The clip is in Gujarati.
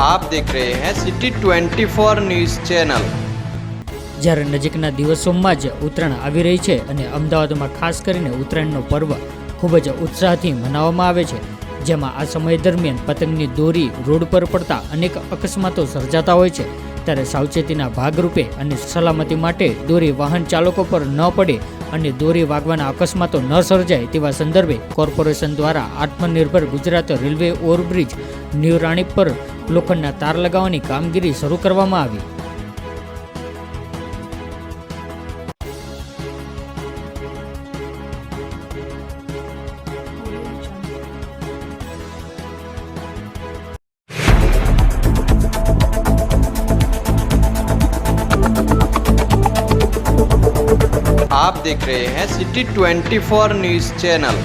आप देख रहे हैं सिटी 24 न्यूज़ चैनल। જ્યારે નજીકના દિવસોમાં જ ઉત્તરાયણ આવી રહી છે અને અમદાવાદમાં ખાસ કરીને ઉત્તરાયણનો પર્વ ખૂબ જ ઉત્સાહથી મનાવવામાં આવે છે, જેમાં આ સમય દરમિયાન પતંગની દોરી રોડ પર પડતા અનેક અકસ્માતો સર્જાતા હોય છે। ત્યારે સાવચેતીના ભાગરૂપે અને સલામતી માટે દોરી વાહન ચાલકો પર ન પડે અને દોરી વાગવાના અકસ્માતો ન સર્જાય તેવા સંદર્ભે કોર્પોરેશન દ્વારા આત્મનિર્ભર Gujarat railway overbridge new Ranip પર લોખંડના તાર લગાવવાની કામગીરી શરૂ કરવામાં આવી। आप देख रहे हैं सिटी 24 न्यूज़ चैनल।